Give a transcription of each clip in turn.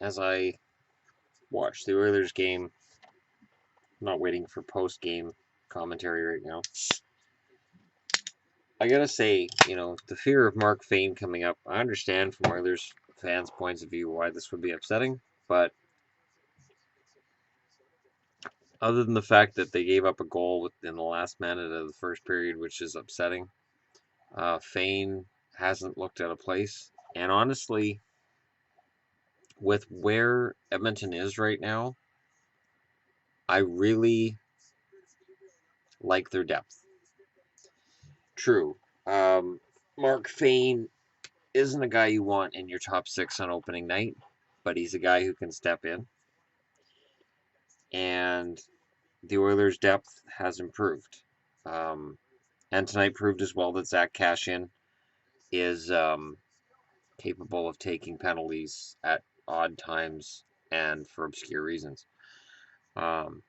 as I watch the Oilers game. I'm not waiting for post-game commentary right now. I gotta say, the fear of Mark Fane coming up, I understand from Oilers fans' points of view why this would be upsetting, but other than the fact that they gave up a goal within the last minute of the first period, which is upsetting, Fane hasn't looked out of place. And honestly, with where Edmonton is right now, I really like their depth. True. Um, Mark Fane isn't a guy you want in your top six on opening night, but he's a guy who can step in. And the Oilers' depth has improved. Um, and tonight proved as well that Zach Cashin is capable of taking penalties at odd times and for obscure reasons. Um,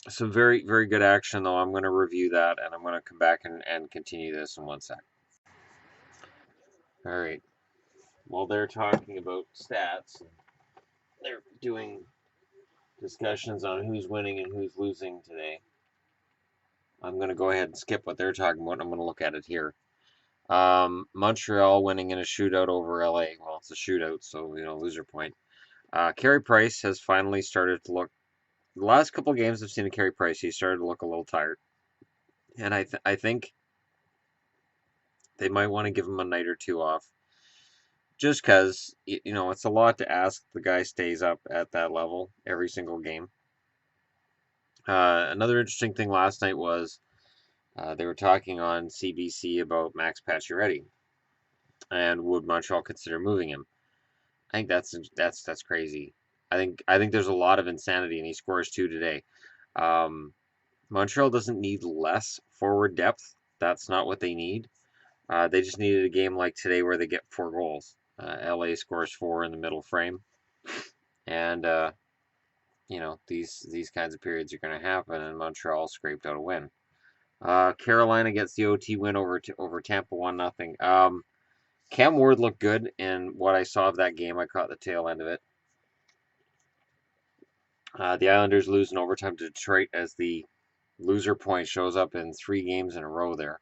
some very, very good action, though. I'm going to review that and I'm going to come back and continue this in one sec. All right. While they're talking about stats, they're doing discussions on who's winning and who's losing today. I'm going to go ahead and skip what they're talking about. And I'm going to look at it here. Montreal winning in a shootout over LA. Well, it's a shootout, so loser point. Carey Price has finally started to look. The last couple of games I've seen of Carey Price, he started to look a little tired, and I think they might want to give him a night or two off, just because it's a lot to ask the guy stays up at that level every single game. Another interesting thing last night was they were talking on CBC about Max Pacioretty and would Montreal consider moving him. I think that's crazy. I think there's a lot of insanity, and he scores two today. Um, Montreal doesn't need less forward depth. That's not what they need. They just needed a game like today where they get 4 goals. LA scores 4 in the middle frame, and these kinds of periods are going to happen, and Montreal scraped out a win. Carolina gets the OT win over Tampa 1-0. Cam Ward looked good in what I saw of that game. I caught the tail end of it. The Islanders lose in overtime to Detroit as the loser point shows up in 3 games in a row there.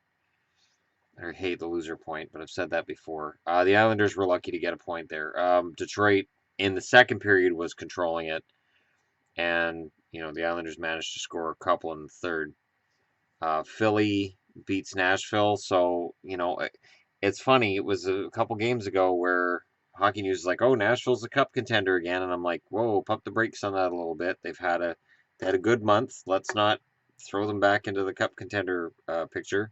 I hate the loser point, but I've said that before. The Islanders were lucky to get a point there. Detroit in the second period was controlling it, and the Islanders managed to score a couple in the third. Philly beats Nashville, so it's funny. It was a couple games ago where Hockey News is like, "Oh, Nashville's a cup contender again," and I'm like, "Whoa, pump the brakes on that a little bit. They had a good month. Let's not throw them back into the cup contender picture."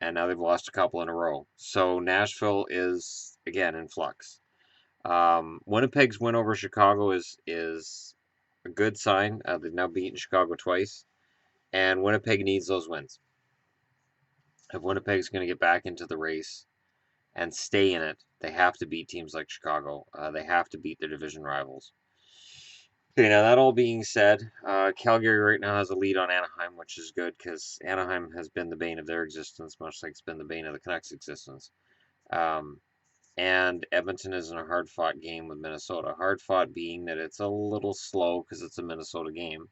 And now they've lost a couple in a row. So Nashville is again in flux. Winnipeg's win over Chicago is a good sign. They've now beaten Chicago twice, and Winnipeg needs those wins. If Winnipeg's going to get back into the race and stay in it, they have to beat teams like Chicago. They have to beat their division rivals. Okay, now that all being said, Calgary right now has a lead on Anaheim, which is good because Anaheim has been the bane of their existence, much like it's been the bane of the Canucks' existence. Um, and Edmonton is in a hard-fought game with Minnesota. Hard-fought being that it's a little slow because it's a Minnesota game.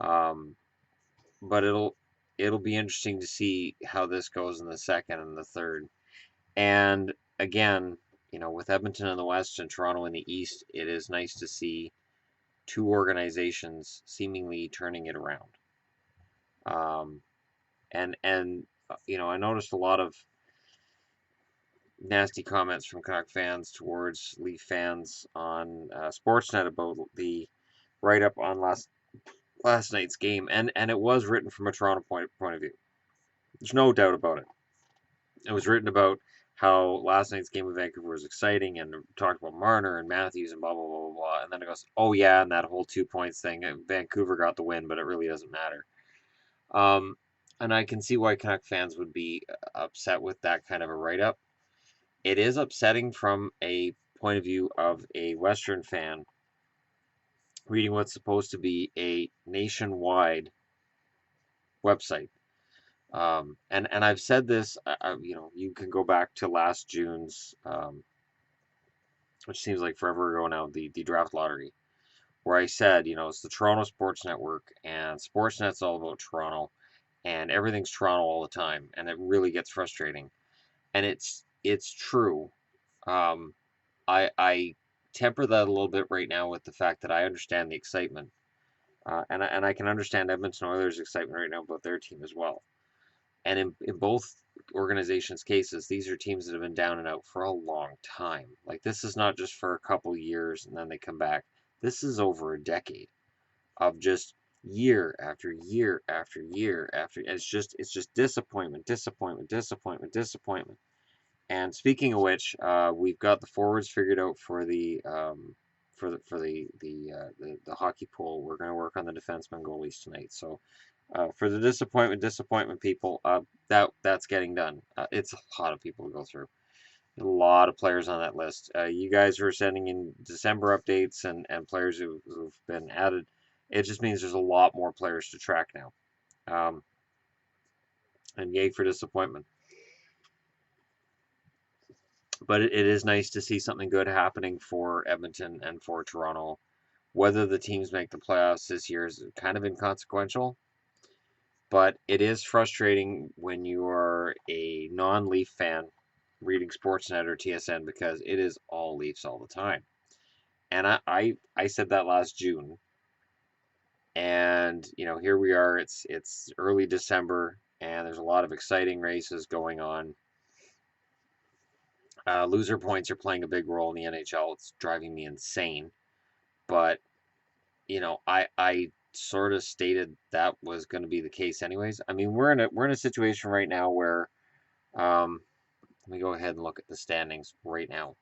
Um, but it'll be interesting to see how this goes in the second and the third. And again, with Edmonton in the West and Toronto in the East, it is nice to see two organizations seemingly turning it around. Um, and I noticed a lot of nasty comments from Canuck fans towards Leaf fans on Sportsnet about the write up on last night's game, and it was written from a Toronto point of view. There's no doubt about it. It was written about how last night's game with Vancouver was exciting and talked about Marner and Matthews and blah blah blah blah blah. And then it goes, oh yeah, and that whole 2 points thing. Vancouver got the win, but it really doesn't matter. Um, and I can see why Canuck fans would be upset with that kind of a write up. It is upsetting from a point of view of a Western fan reading what's supposed to be a nationwide website. And I've said this, you can go back to last June's, which seems like forever ago now, the draft lottery, where I said, it's the Toronto Sports Network, and Sportsnet's all about Toronto, and everything's Toronto all the time, and it really gets frustrating. And it's true. Um, I temper that a little bit right now with the fact that I understand the excitement, and I can understand Edmonton Oilers' excitement right now about their team as well. And in both organizations' cases, these are teams that have been down and out for a long time. Like, this is not just for a couple years and then they come back. This is over a decade of just year after year after year after. It's just disappointment, disappointment, disappointment, disappointment. And speaking of which, we've got the forwards figured out for the hockey pool. We're going to work on the defenseman goalies tonight. So for the disappointment people, that's getting done. It's a lot of people to go through. A lot of players on that list. You guys are sending in December updates and players who've been added. It just means there's a lot more players to track now. And yay for disappointment. But it is nice to see something good happening for Edmonton and for Toronto. Whether the teams make the playoffs this year is kind of inconsequential, but it is frustrating when you are a non-Leaf fan reading Sportsnet or TSN because it is all Leafs all the time. And I said that last June, and here we are. It's early December, and there's a lot of exciting races going on. Loser points are playing a big role in the NHL. It's driving me insane. But I sort of stated that was going to be the case anyways. I mean, we're in a situation right now where let me go ahead and look at the standings right now.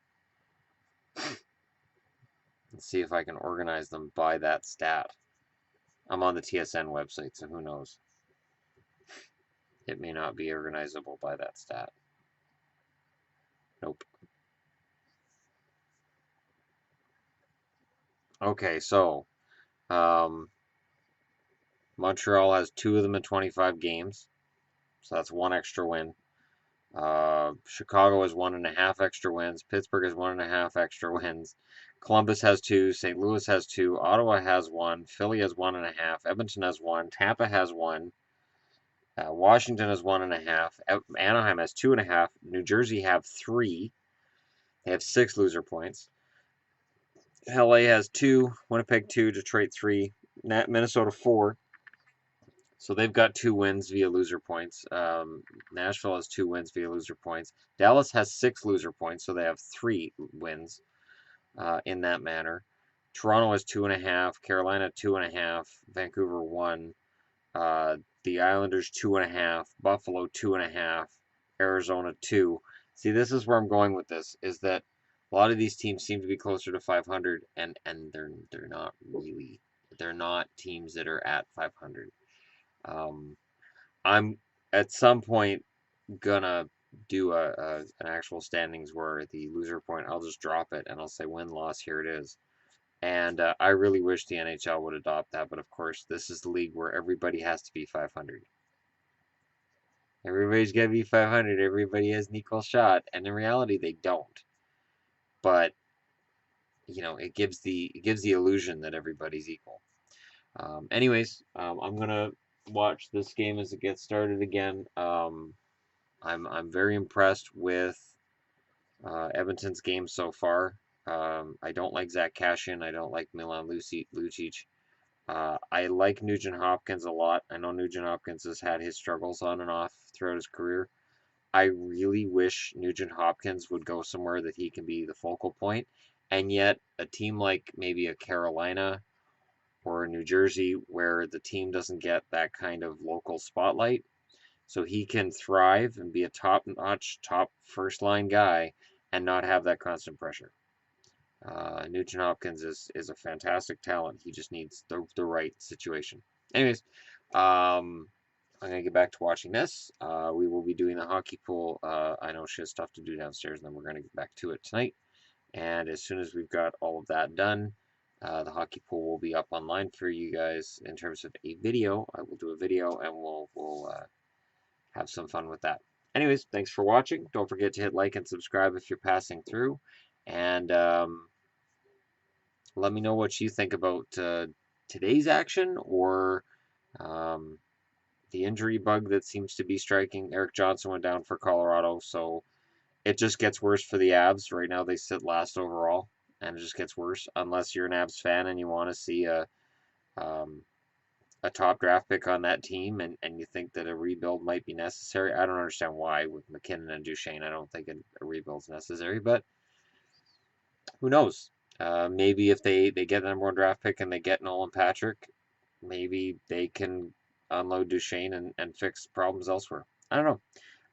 Let's see if I can organize them by that stat. I'm on the TSN website, so who knows? It may not be organizable by that stat. Nope. Okay, so Montreal has 2 of them in 25 games, so that's 1 extra win. Chicago has 1.5 extra wins. Pittsburgh has 1.5 extra wins. Columbus has 2. St. Louis has 2. Ottawa has 1. Philly has 1.5. Edmonton has 1. Tampa has 1. Washington has 1.5. Anaheim has 2.5. New Jersey have 3. They have 6 loser points. LA has 2. Winnipeg 2. Detroit 3. Minnesota 4. So they've got 2 wins via loser points. Nashville has 2 wins via loser points. Dallas has 6 loser points, so they have 3 wins in that manner. Toronto has 2.5. Carolina 2.5. Vancouver 1. The Islanders 2.5. Buffalo 2.5. Arizona 2. See, this is where I'm going with this. Is that a lot of these teams seem to be closer to 500, and they're not really. They're not teams that are at 500. I'm at some point gonna do an actual standings where the loser point, I'll just drop it and I'll say win loss, here it is. And I really wish the NHL would adopt that, but of course this is the league where everybody has to be 500. Everybody's got to be 500. Everybody has an equal shot, and in reality they don't. But it gives the illusion that everybody's equal. I'm gonna watch this game as it gets started again. I'm very impressed with Edmonton's game so far. I don't like Zach Cashin. I don't like Milan Lucic. I like Nugent Hopkins a lot. I know Nugent Hopkins has had his struggles on and off throughout his career. I really wish Nugent Hopkins would go somewhere that he can be the focal point. And yet, a team like maybe a Carolina or New Jersey, where the team doesn't get that kind of local spotlight, so he can thrive and be a top-notch, top first-line guy and not have that constant pressure. Nugent Hopkins is a fantastic talent. He just needs the right situation. Anyways, I'm gonna get back to watching this. We will be doing the hockey pool. I know she has stuff to do downstairs, and then we're gonna get back to it tonight. And as soon as we've got all of that done, the hockey pool will be up online for you guys in terms of a video. I will do a video, and we'll have some fun with that. Anyways, thanks for watching. Don't forget to hit like and subscribe if you're passing through. And let me know what you think about today's action or um, the injury bug that seems to be striking. Eric Johnson went down for Colorado, so it just gets worse for the Avs. Right now, they sit last overall, and it just gets worse unless you're an Avs fan and you want to see um, a top draft pick on that team and you think that a rebuild might be necessary. I don't understand why with McKinnon and Duchesne. I don't think a rebuild's necessary, but who knows? Maybe if they get the number one draft pick and they get Nolan Patrick, maybe they can unload Duchesne and fix problems elsewhere. I don't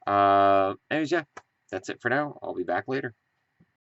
know. Anyways, yeah, that's it for now. I'll be back later.